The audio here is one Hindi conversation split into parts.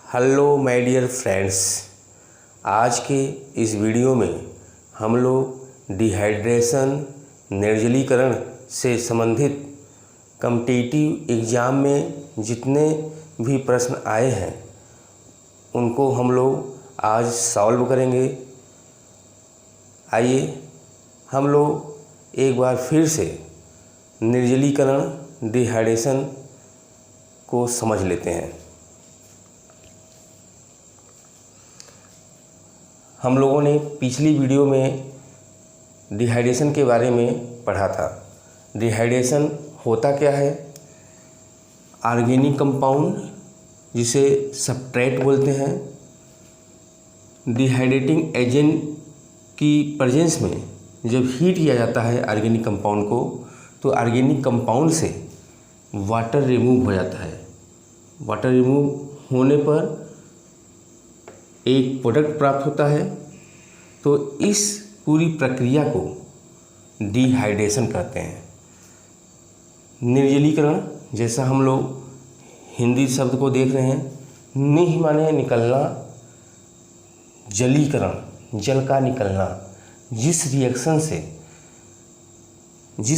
हेलो माय डियर फ्रेंड्स, आज के इस वीडियो में हम लोग डिहाइड्रेशन निर्जलीकरण से संबंधित कॉम्पिटिटिव एग्ज़ाम में जितने भी प्रश्न आए हैं उनको हम लोग आज सॉल्व करेंगे। आइए हम लोग एक बार फिर से निर्जलीकरण डिहाइड्रेशन को समझ लेते हैं। हम लोगों ने पिछली वीडियो में डिहाइड्रेशन के बारे में पढ़ा था। डिहाइड्रेशन होता क्या है? ऑर्गेनिक कंपाउंड जिसे सब्सट्रेट बोलते हैं, डिहाइड्रेटिंग एजेंट की प्रेजेंस में जब हीट किया जाता है ऑर्गेनिक कंपाउंड को, तो ऑर्गेनिक कंपाउंड से वाटर रिमूव हो जाता है। वाटर रिमूव होने पर एक प्रोडक्ट प्राप्त होता है। तो इस पूरी प्रक्रिया को डिहाइड्रेशन कहते हैं। निर्जलीकरण, जैसा हम लोग हिंदी शब्द को देख रहे हैं, निह माने निकलना, जलीकरण जल का निकलना। जिस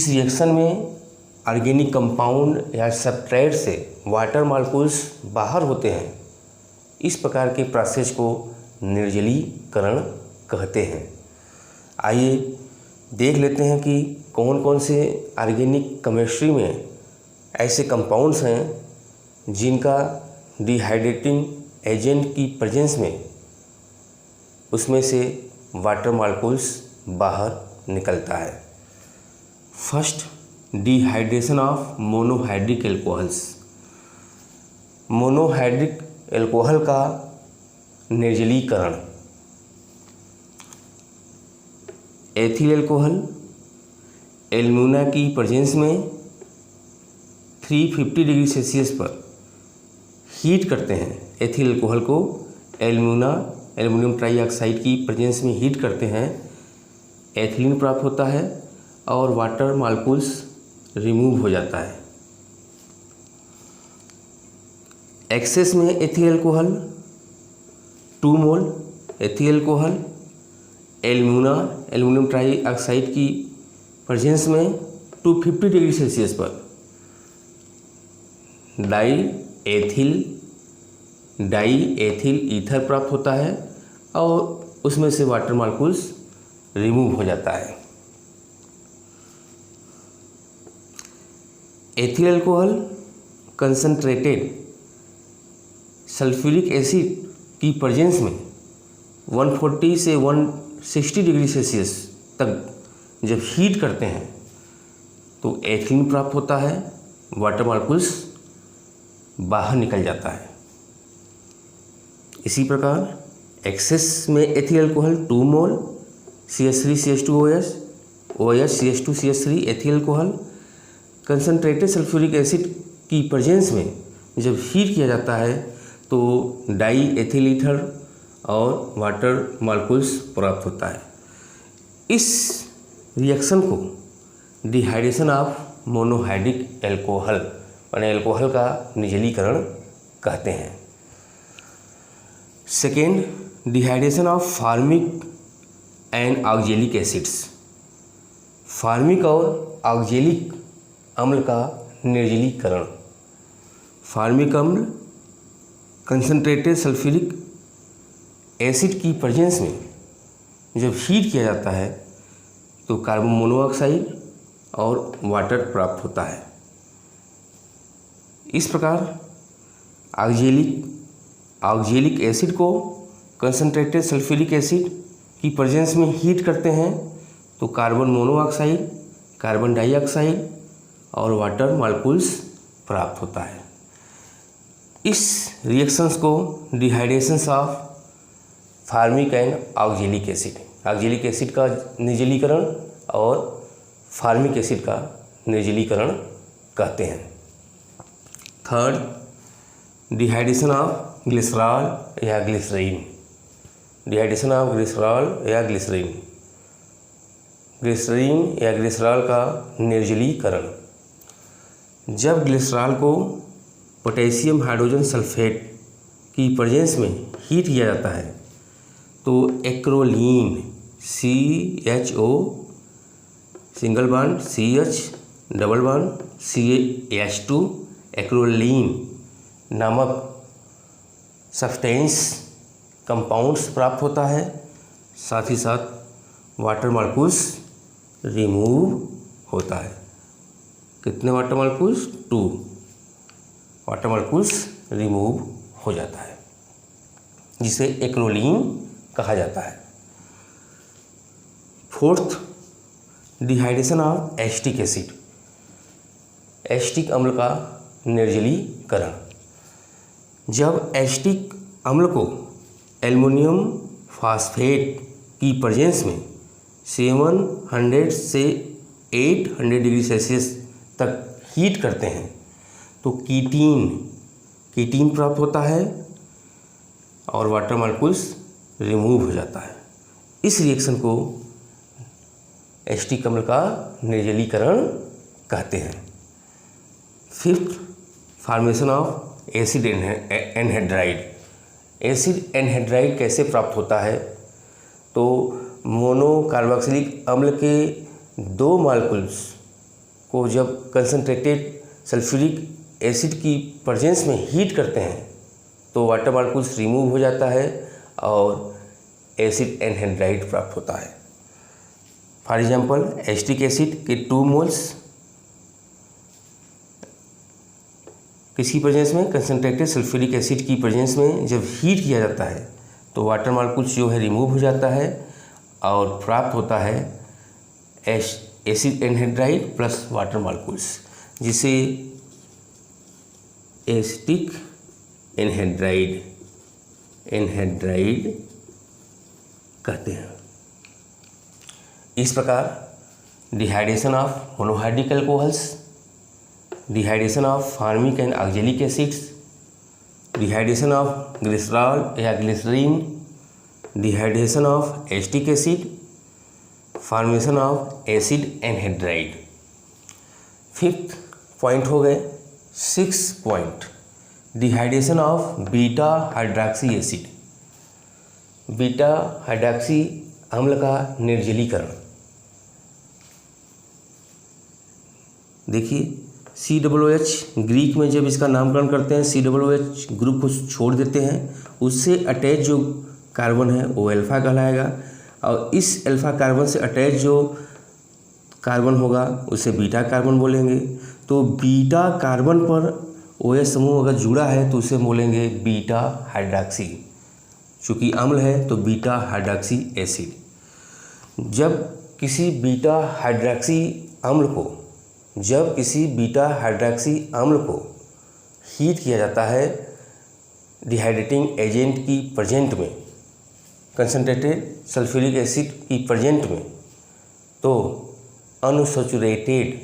रिएक्शन में ऑर्गेनिक कंपाउंड या सब्सट्रेट से वाटर मॉलिक्यूल्स बाहर होते हैं, इस प्रकार के प्रोसेस को निर्जलीकरण कहते हैं। आइए देख लेते हैं कि कौन कौन से ऑर्गेनिक केमिस्ट्री में ऐसे कंपाउंड्स हैं जिनका डिहाइड्रेटिंग एजेंट की प्रेजेंस में उसमें से वाटर मॉलिक्यूल्स बाहर निकलता है। First, dehydration of monohydric alcohols. Monohydric alcohol का निर्जलीकरण। एथिल एल्कोहल एल्यूमिना की प्रेजेंस में 350 डिग्री सेल्सियस पर हीट करते हैं। एथिल एल्कोहल को एल्युमिनियम ट्राइऑक्साइड की प्रेजेंस में हीट करते हैं, एथिलीन प्राप्त होता है और वाटर मॉलिक्यूल्स रिमूव हो जाता है। एक्सेस में एथिल एल्कोहल 2 मोल एथिल एल्कोहल एल्युमिनियम ट्राइऑक्साइड की प्रेजेंस में 250 डिग्री सेल्सियस पर डाई एथिल ईथर प्राप्त होता है और उसमें से वाटर मॉलिक्यूल्स रिमूव हो जाता है। Ethyl alcohol concentrated sulphuric acid की प्रेजेंस में 140 से 160 डिग्री सेल्सियस तक जब हीट करते हैं तो एथिलीन प्राप्त होता है, वाटर मॉलिक्यूल्स बाहर निकल जाता है। इसी प्रकार एक्सेस में एथिल एल्कोहल 2 मोल CH3CH2OH OH CH2CH3 ethyl alcohol concentrated sulphuric acid की प्रेजेंस में जब हीट किया जाता है तो डाई एथिल ईथर और वाटर मॉलिक्यूल्स प्राप्त होता है। इस रिएक्शन को डिहाइड्रेशन ऑफ मोनोहाइड्रिक एल्कोहल यानी एल्कोहल का निर्जलीकरण कहते हैं। Second, dehydration of formic and oxalic acids. Formic और ऑक्जेलिक अम्ल का निर्जलीकरण। फॉर्मिक अम्ल कंसंट्रेटेड सल्फ्यूरिक एसिड की प्रेजेंस में जब हीट किया जाता है तो कार्बन मोनोऑक्साइड और वाटर प्राप्त होता है। इस प्रकार ऑक्जेलिक एसिड को कंसंट्रेटेड सल्फ्यूरिक एसिड की प्रेजेंस में हीट करते हैं तो कार्बन मोनोऑक्साइड, कार्बन डाइऑक्साइड और वाटर मॉलिक्यूल्स प्राप्त होता है। इस रिएक्शंस को dehydrations of formic and oxalic acid का निर्जलीकरण और फॉर्मिक एसिड का निर्जलीकरण कहते हैं। थर्ड, डिहाइड्रेशन ऑफ ग्लिसरॉल या ग्लिसरीन। डिहाइड्रेशन ऑफ ग्लिसरॉल या ग्लिसरीन या ग्लिसरॉल का निर्जलीकरण। जब ग्लिसरॉल को पोटेशियम हाइड्रोजन सल्फेट की प्रेजेंस में हीट किया जाता है तो acrolein CHO single bond CH double bond CH2 acrolein नामक सब्सटेंस कंपाउंड्स प्राप्त होता है। साथ ही साथ वाटर मॉलिक्यूल्स रिमूव होता है। कितने water molecules? 2 water molecules remove हो जाता है, जिसे एक्रोलीन कहा जाता है। Fourth, dehydration of acetic acid, acetic अम्ल का निर्जलीकरण। जब एसिटिक अम्ल को एल्युमिनियम फास्फेट की प्रेजेंस में 700 से 800 डिग्री सेल्सियस तक हीट करते हैं तो कीटीन प्राप्त होता है और वाटर मॉलिक्यूल्स रिमूव हो जाता है। इस रिएक्शन को एसिटिक अम्ल का निर्जलीकरण कहते हैं। Fifth, formation of acid anhydride. Acid anhydride कैसे प्राप्त होता है? तो मोनोकार्बोक्सिलिक अम्ल के 2 मॉलिक्यूल्स को जब कंसनट्रेटेड सल्फ्यूरिक एसिड की प्रेजेंस में हीट करते हैं तो वाटर मॉलिक्यूल्स रिमूव हो जाता है और एसिड एनहाइड्राइड प्राप्त होता है। फॉर एग्जांपल, एसिटिक एसिड के 2 मोल्स किसी प्रेजेंस में कंसनट्रेटेड सल्फ्यूरिक एसिड की प्रेजेंस में जब हीट किया जाता है तो वाटर मॉलिक्यूल्स जो है रिमूव हो जाता है और प्राप्त होता है acid anhydride plus water molecules, जिसे एसिटिक एनहाइड्राइड कहते हैं। इस प्रकार dehydration of monohydric alcohols, dehydration of formic and oxalic acids, dehydration of glycerol या glycerine, dehydration of acetic acid, formation of acid anhydride. Fifth point हो गए। 6 point, dehydration of beta hydroxy acid, beta hydroxy अम्ल का निर्जलीकरण। देखिए, COOH ग्रीक में जब इसका नामकरण करते हैं COOH ग्रुप को छोड़ देते हैं, उससे अटैच जो कार्बन है वो अल्फा कहलाएगा और इस अल्फा कार्बन से अटैच जो कार्बन होगा उसे बीटा कार्बन बोलेंगे। तो बीटा कार्बन पर OH समूह अगर जुड़ा है तो उसे बोलेंगे बीटा हाइड्रॉक्सी। चूँकि अम्ल है तो बीटा हाइड्रॉक्सी एसिड। जब किसी बीटा हाइड्रॉक्सी अम्ल को हीट किया जाता है डिहाइड्रेटिंग एजेंट की प्रेजेंट में, कंसनट्रेटेड सल्फ्यूरिक एसिड की प्रेजेंट में, तो अनसैचुरेटेड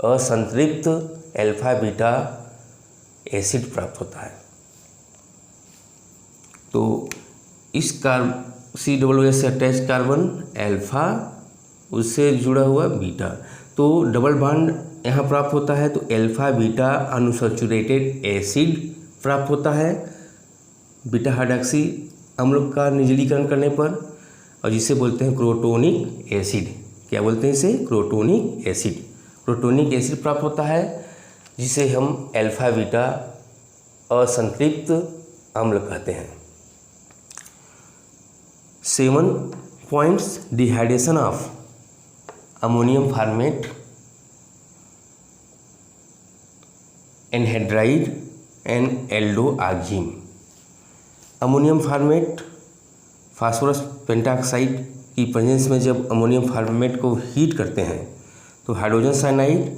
असंतृप्त अल्फा बीटा एसिड प्राप्त होता है। तो इस COOH से अटैच कार्बन अल्फा, उससे जुड़ा हुआ बीटा, तो डबल बॉन्ड यहाँ प्राप्त होता है तो अल्फा बीटा अनसैचुरेटेड एसिड प्राप्त होता है बीटा हाइड्रॉक्सी अम्ल का निर्जलीकरण करने पर, और जिसे बोलते हैं क्रोटोनिक एसिड। क्या बोलते हैं इसे? Crotonic acid. क्रोटोनिक एसिड प्राप्त होता है जिसे हम अल्फा बीटा असंतृप्त अम्ल कहते हैं। 7 points, dehydration of ammonium formate anhydride and aldoxime. Ammonium formate phosphorus pentoxide की प्रेजेंस में जब अमोनियम फॉर्मेट को हीट करते हैं तो हाइड्रोजन साइनाइड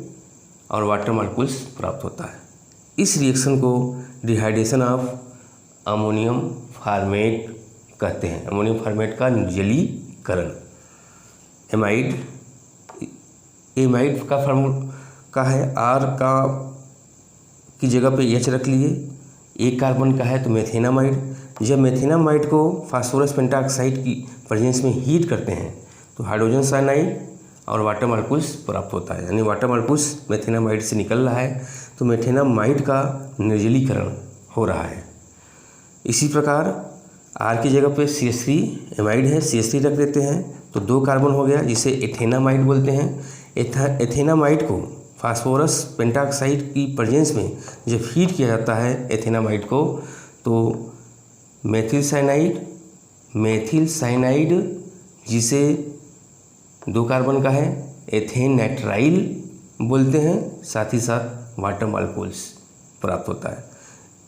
और वाटर मॉलिक्यूल्स प्राप्त होता है। इस रिएक्शन को डिहाइड्रेशन ऑफ अमोनियम फॉर्मेट कहते हैं। अमोनियम फॉर्मेट का निर्जलीकरण। एमाइड का फॉर्मूला का है R का की जगह पे H रख लिए, एक कार्बन का है तो मेथेनामाइड। जब मेथेनामाइड को फास्फोरस पेंटाऑक्साइड की प्रेजेंस में हीट करते हैं तो हाइड्रोजन साइनाइड और वाटर मॉलिक्यूल्स प्राप्त होता है, यानी वाटर मॉलिक्यूल्स मेथेनामाइड से निकल रहा है तो मेथेनामाइड का निर्जलीकरण हो रहा है। इसी प्रकार आर की जगह पे CH3 एमाइड है, CH3 रख देते हैं तो 2 कार्बन हो गया, जिसे एथेनामाइड बोलते हैं। एथेनामाइड को फास्फोरस पेंटाऑक्साइड की प्रेजेंस में जब हीट किया जाता है एथेनामाइड को, तो मेथिल साइनाइड जिसे 2 कार्बन का है एथेनेट्राइल बोलते हैं, साथ ही साथ वाटर मॉलिक्यूल्स प्राप्त होता है।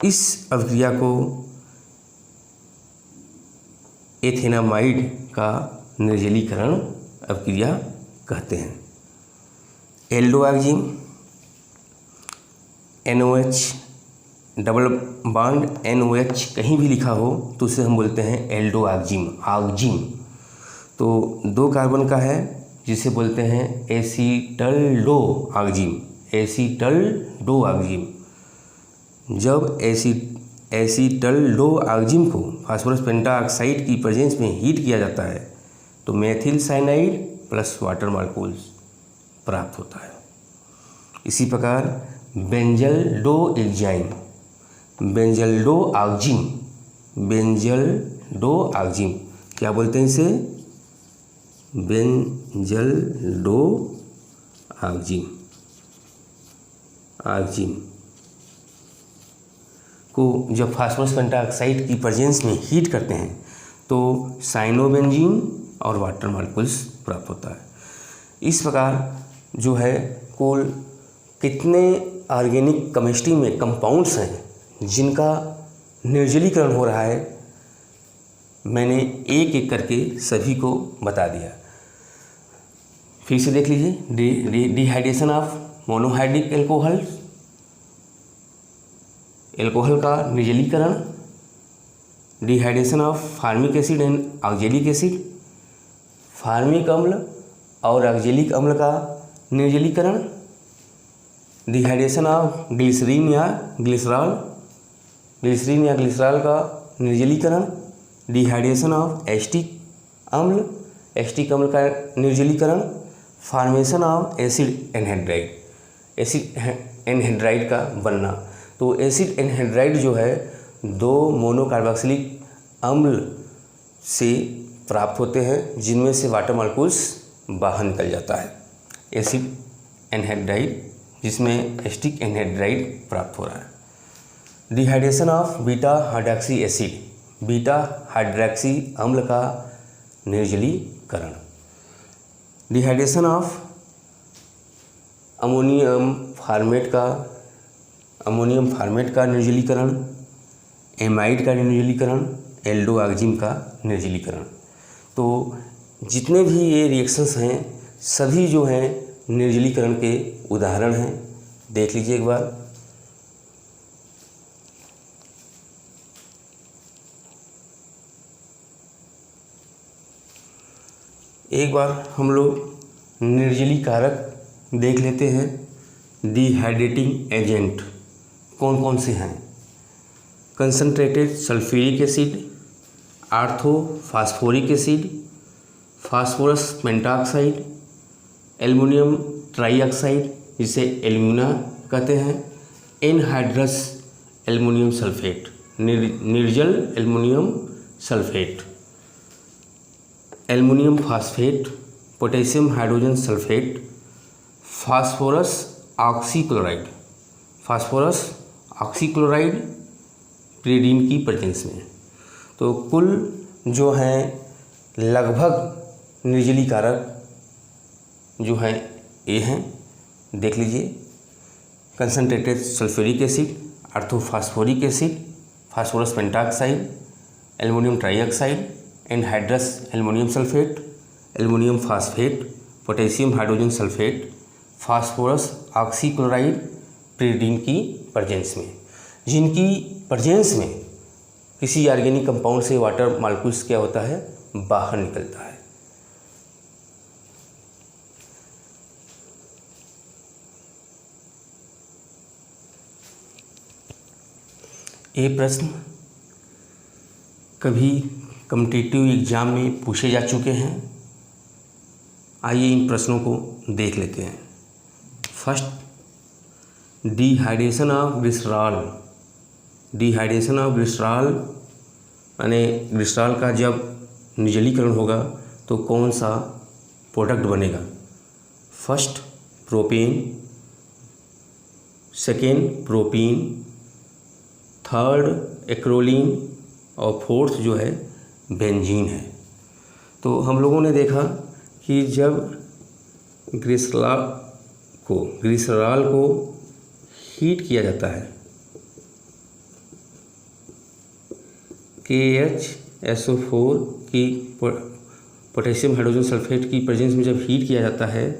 इस अभिक्रिया को एथेनामाइड का निर्जलीकरण अभिक्रिया कहते हैं। एल्डोऑक्जिम NOH डबल बॉन्ड NOH कहीं भी लिखा हो तो उसे हम बोलते हैं एल्डोऑक्जिम, ऑक्जिम। तो 2 कार्बन का है जिसे बोलते हैं एसीटल्डोऑक्जिम, एसीटल्डोऑक्जिम। जब एसीटल्डोऑक्जिम को फास्फोरस पेंटाऑक्साइड की प्रेजेंस में हीट किया जाता है तो methyl cyanide plus water molecules प्राप्त होता है। इसी प्रकार बेंजल्डोऑक्जिम क्या बोलते हैं इसे? बेंजल्डोऑक्जिम को जब फास्फोरस पेंटाऑक्साइड की प्रेजेंस में हीट करते हैं तो साइनोबेंजीन और वाटर मॉलिक्यूल्स प्राप्त होता है। इस प्रकार जो है कुल कितने ऑर्गेनिक केमिस्ट्री में कंपाउंड्स हैं जिनका निर्जलीकरण हो रहा है, मैंने एक एक करके सभी को बता दिया। फिर से देख लीजिए, डिहाइड्रेशन ऑफ मोनोहाइड्रिक एल्कोहल का निर्जलीकरण, dehydration of formic acid and oxalic acid, formic अम्ल और ऑक्जेलिक अम्ल का निर्जलीकरण, डिहाइड्रेशन ऑफ ग्लिसरीन या ग्लिसरॉल का निर्जलीकरण, डिहाइड्रेशन ऑफ एसिटिक अम्ल का निर्जलीकरण, फॉर्मेशन ऑफ एसिड एनहाइड्राइड का बनना। तो एसिड एनहाइड्राइड जो है 2 मोनोकार्बोक्सिलिक अम्ल से प्राप्त होते हैं जिनमें से वाटर मॉलिक्यूल्स बाहर निकल जाता है। एसिड एनहाइड्राइड जिसमें एसिटिक एनहाइड्राइड प्राप्त हो रहा है। डिहाइड्रेशन ऑफ बीटा हाइड्रॉक्सी अम्ल का निर्जलीकरण, डिहाइड्रेशन ऑफ अमोनियम फार्मेट का निर्जलीकरण, एमाइड का निर्जलीकरण, एल्डोऑक्जिम का निर्जलीकरण। तो जितने भी ये रिएक्शंस हैं सभी जो हैं निर्जलीकरण के उदाहरण हैं। देख लीजिए एक बार। एक बार हम लोग निर्जलीकारक देख लेते हैं। डिहाइड्रेटिंग एजेंट कौन कौन से हैं? Concentrated sulphuric acid, orthophosphoric acid, phosphorus pentoxide, aluminium trioxide जिसे एल्यूमिना कहते हैं, एनहाइड्रस एल्युमिनियम सल्फेट, निर्जल aluminium sulphate, aluminium phosphate, potassium hydrogen sulphate, phosphorus oxychloride pyridine की प्रेजेंस में। तो कुल जो हैं लगभग निर्जलीकारक जो हैं ये हैं, देख लीजिए। Concentrated sulphuric acid, orthophosphoric acid, phosphorus pentoxide, aluminium trioxide, anhydrous aluminium sulphate, aluminium phosphate, potassium hydrogen sulphate, phosphorus oxychloride pyridine की प्रेजेंस में, जिनकी प्रेजेंस में किसी ऑर्गेनिक कंपाउंड से वाटर मॉलिक्यूल्स क्या होता है, बाहर निकलता है। ये प्रश्न कभी कॉम्पिटिटिव एग्जाम में पूछे जा चुके हैं। आइए इन प्रश्नों को देख लेते हैं। फर्स्ट, डिहाइड्रेशन ऑफ ग्लिसरॉल यानी ग्लिसरॉल का जब निर्जलीकरण होगा तो कौन सा प्रोडक्ट बनेगा? First propane, second propene, third acrolein और फोर्थ जो है बेंजीन है। तो हम लोगों ने देखा कि जब ग्लिसरॉल को हीट किया जाता है, KHSO4 की पोटेशियम हाइड्रोजन सल्फेट की प्रेजेंस में जब हीट किया जाता है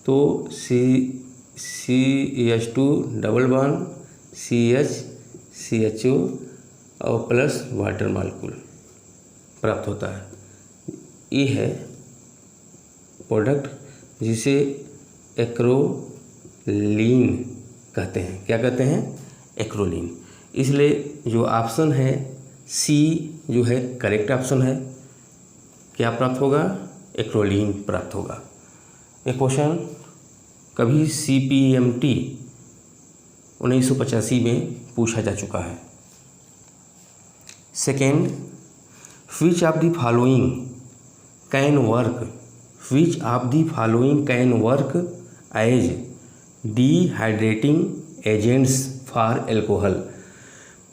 तो CH2 डबल बॉन्ड CHO और प्लस वाटर मॉलिक्यूल प्राप्त होता है। ये है प्रोडक्ट जिसे एक्रोलीन कहते हैं। क्या कहते हैं? एक्रोलीन। इसलिए जो ऑप्शन है सी जो है करेक्ट ऑप्शन है। क्या प्राप्त होगा? एक्रोलीन प्राप्त होगा। एक क्वेश्चन कभी CPMT 1985 में पूछा जा चुका है। Second, which of the following can work as dehydrating agents for alcohol.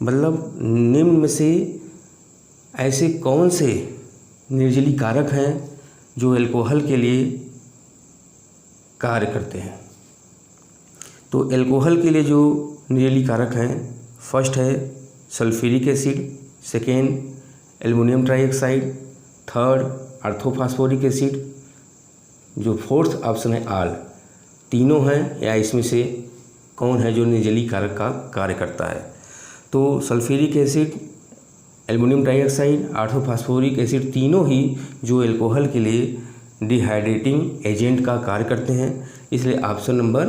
मतलब निम्न में से ऐसे कौन से निर्जली कारक हैं जो एल्कोहल के लिए कार्य करते हैं? तो एल्कोहल के लिए जो निर्जली कारक हैं, फर्स्ट है sulphuric acid, second aluminium trioxide, third orthophosphoric acid, जो फोर्थ ऑप्शन है आल। तीनों हैं या इसमें से कौन है जो निर्जली कारक का कार्य करता है? तो sulphuric acid, aluminium trioxide, orthophosphoric acid तीनों ही जो एल्कोहल के लिए डिहाइड्रेटिंग एजेंट का कार्य करते हैं। इसलिए ऑप्शन नंबर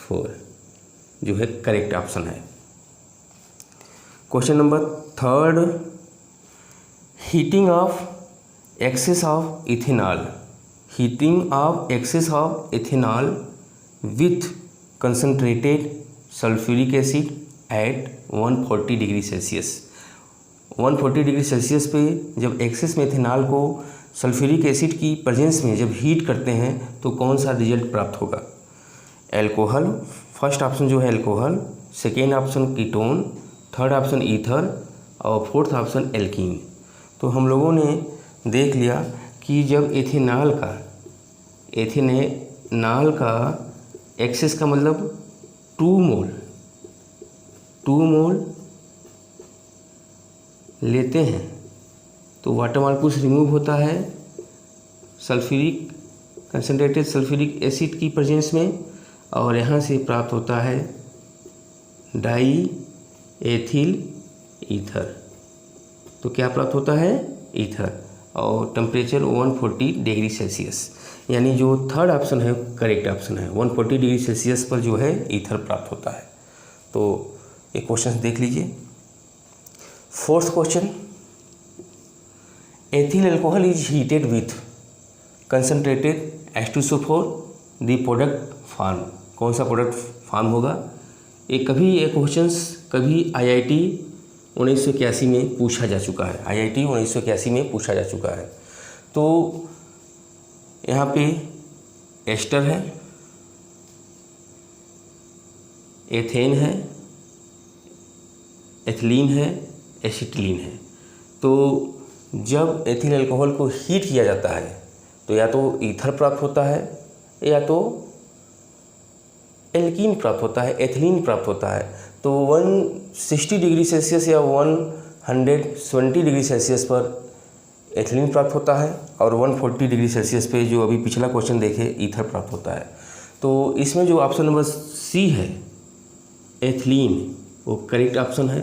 4 जो है करेक्ट ऑप्शन है। Question number third, heating of excess of ethanol with concentrated sulphuric acid at 140 degree Celsius. 140 degree Celsius पे जब एक्सेस में इथेनॉल को सल्फ्यूरिक एसिड की प्रेजेंस में जब हीट करते हैं तो कौन सा रिजल्ट प्राप्त होगा? एल्कोहल, फर्स्ट ऑप्शन जो है alcohol, second option ketone, third option ether और फोर्थ ऑप्शन एल्कीन। तो हम लोगों ने देख लिया कि जब एथेनॉल का एक्सेस का मतलब 2 मोल लेते हैं तो वाटर मॉलिक्यूल्स रिमूव होता है कंसनट्रेटेड सल्फ्यूरिक एसिड की प्रेजेंस में, और यहाँ से प्राप्त होता है डाई एथिल ईथर। तो क्या प्राप्त होता है? ईथर, और टेम्परेचर 140 डिग्री सेल्सियस, यानी जो थर्ड ऑप्शन है करेक्ट ऑप्शन है। 140 डिग्री सेल्सियस पर जो है ईथर प्राप्त होता है। तो ये क्वेश्चन देख लीजिए। Fourth question, ethyl alcohol is heated with concentrated H2SO4 the product form. कौन सा प्रोडक्ट फॉर्म होगा? ये क्वेश्चन कभी IIT 1981 में पूछा जा चुका है। IIT 1981 में पूछा जा चुका है। तो यहाँ पे एस्टर है, एथेन है, एथिलीन है, एसिटिलीन है। तो जब एथिल अल्कोहल को हीट किया जाता है तो या तो ईथर प्राप्त होता है या तो एल्कीन प्राप्त होता है, एथिलीन प्राप्त होता है। तो 160 डिग्री सेल्सियस या 120 डिग्री सेल्सियस पर एथिलीन प्राप्त होता है और 140 डिग्री सेल्सियस पे जो अभी पिछला क्वेश्चन देखे ईथर प्राप्त होता है। तो इसमें जो ऑप्शन नंबर सी है एथिलीन वो करेक्ट ऑप्शन है,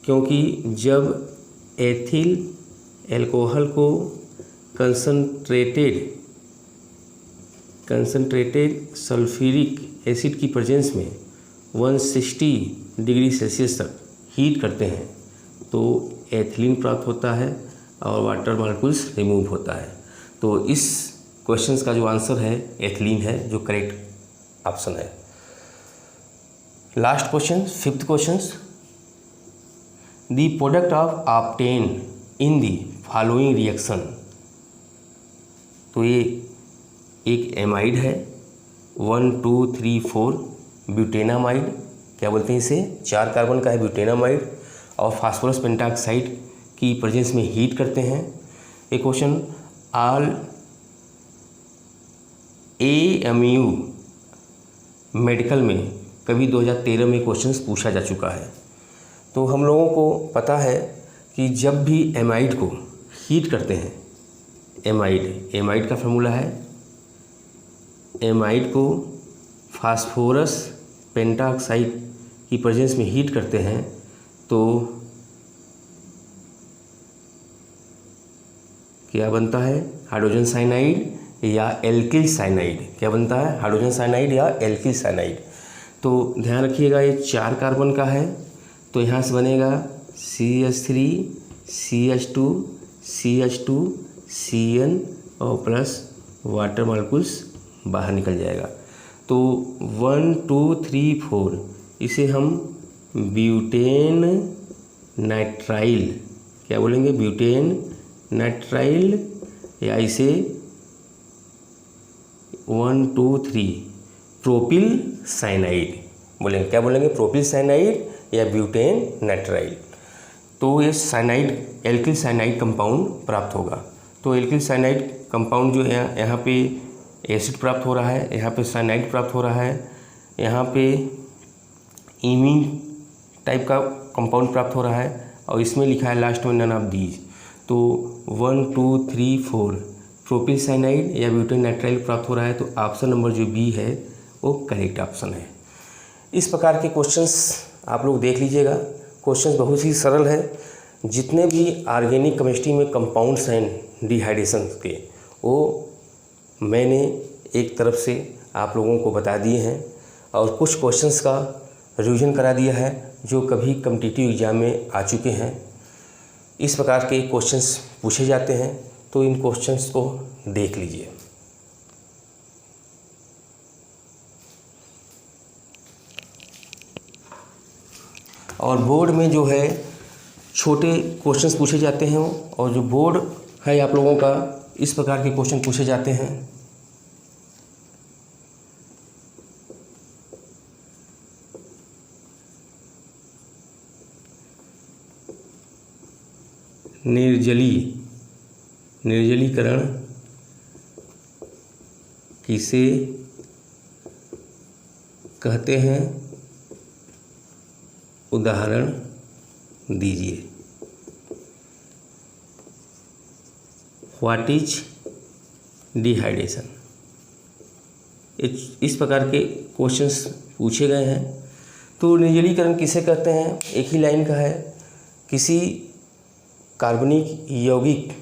क्योंकि जब एथिल एल्कोहल को कंसनट्रेटेड सल्फ्यूरिक एसिड की प्रेजेंस में 160 डिग्री सेल्सियस तक हीट करते हैं तो एथिलीन प्राप्त होता है और वाटर मॉलिक्यूल्स रिमूव होता है। तो इस क्वेश्चंस का जो आंसर है एथिलीन है, जो करेक्ट ऑप्शन है। Last question, fifth question, the product of obtain in the following reaction. तो ये एक एमाइड है 1 2 3 4 ब्यूटेनामाइड, क्या बोलते हैं इसे, 4 कार्बन का है ब्यूटेनामाइड, और फास्फोरस पेंटाऑक्साइड की प्रेजेंस में हीट करते हैं। एक क्वेश्चन ऑल AMU मेडिकल में कभी 2013 में क्वेश्चंस पूछा जा चुका है। तो हम लोगों को पता है कि जब भी एमाइड को हीट करते हैं, एमाइड का फार्मूला है, एमाइड को फास्फोरस पेंटाऑक्साइड की प्रेजेंस में हीट करते हैं तो क्या बनता है, हाइड्रोजन साइनाइड या एल्किल साइनाइड। क्या बनता है, हाइड्रोजन साइनाइड या एल्किल साइनाइड। तो ध्यान रखिएगा ये 4 कार्बन का है, तो यहाँ से बनेगा CH3 CH2 CH2 CN और प्लस वाटर मॉलिक्यूल्स बाहर निकल जाएगा। तो 1 2 3 4 इसे हम ब्यूटेन नाइट्राइल, क्या बोलेंगे, ब्यूटेन नाइट्राइल, या इसे 1 2 3 प्रोपिल साइनाइड बोलेंगे। क्या बोलेंगे, प्रोपिल साइनाइड या ब्यूटेन नाइट्राइल। तो ये साइनाइड एल्किल साइनाइड कंपाउंड प्राप्त होगा। तो एल्किल साइनाइड कंपाउंड जो है यहाँ पे एसिड प्राप्त हो रहा है, यहाँ पे साइनाइड प्राप्त हो रहा है, यहाँ पे इमीन टाइप का कंपाउंड प्राप्त हो रहा है, और इसमें लिखा है लास्ट में नन ऑफ दीज। तो 1 2 3 4 प्रोपिल साइनाइड या ब्यूटेन नाइट्राइल प्राप्त हो रहा है। तो ऑप्शन नंबर जो बी है वो करेक्ट ऑप्शन है। इस प्रकार के क्वेश्चंस आप लोग देख लीजिएगा। क्वेश्चंस बहुत ही सरल है। जितने भी ऑर्गेनिक केमिस्ट्री में कंपाउंड्स हैं डिहाइड्रेशन के, वो मैंने एक तरफ से आप लोगों को बता दिए हैं, और कुछ क्वेश्चंस का रिवीजन करा दिया है जो कभी कॉम्पिटिटिव एग्जाम में आ चुके हैं। इस प्रकार के क्वेश्चंस पूछे जाते हैं, तो इन क्वेश्चंस को देख लीजिए। और बोर्ड में जो है छोटे क्वेश्चंस पूछे जाते हैं, और जो बोर्ड है आप लोगों का इस प्रकार के क्वेश्चन पूछे जाते हैं। निर्जलीकरण किसे कहते हैं, उदाहरण दीजिए। What is dehydration. इस प्रकार के क्वेश्चंस पूछे गए हैं। तो निर्जलीकरण किसे कहते हैं, एक ही लाइन का है, किसी कार्बनिक यौगिक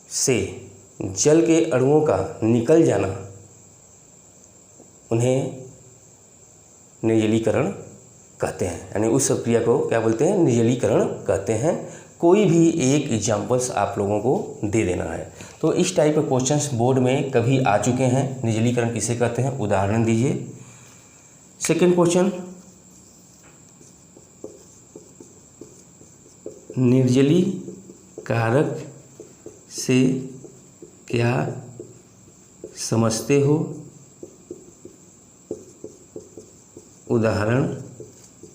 से जल के अणुओं का निकल जाना उन्हें निर्जलीकरण कहते हैं। यानी उस प्रक्रिया को क्या बोलते हैं, निर्जलीकरण कहते हैं। कोई भी एक एग्जाम्पल्स आप लोगों को दे देना है। तो इस टाइप के क्वेश्चंस बोर्ड में कभी आ चुके हैं। निर्जलीकरण किसे कहते हैं, उदाहरण दीजिए। सेकंड क्वेश्चन, निर्जली कारक से क्या समझते हो, उदाहरण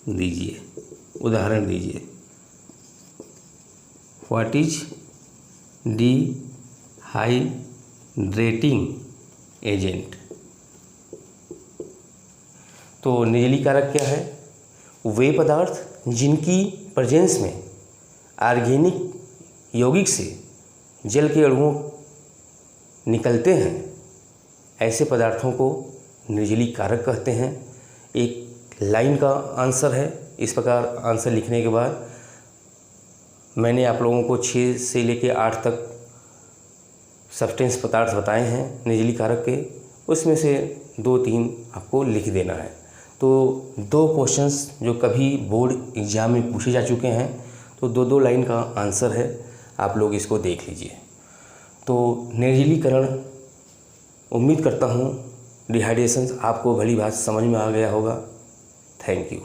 दीजिए। What is dehydrating agent. तो निर्जली कारक क्या है, वे पदार्थ जिनकी प्रेजेंस में ऑर्गेनिक यौगिक से जल के अणुओं निकलते हैं, ऐसे पदार्थों को निर्जली कारक कहते हैं। एक लाइन का आंसर है। इस प्रकार आंसर लिखने के बाद मैंने आप लोगों को 6 से लेकर 8 तक सब्सटेंस पदार्थ बताए हैं निर्जली कारक के, उसमें से 2-3 आपको लिख देना है। तो 2 क्वेश्चंस जो कभी बोर्ड एग्ज़ाम में पूछे जा चुके हैं, तो 2-2 लाइन का आंसर है, आप लोग इसको देख लीजिए। तो निर्जलीकरण, उम्मीद करता हूँ डिहाइड्रेशन आपको भली बात समझ में आ गया होगा। Thank you.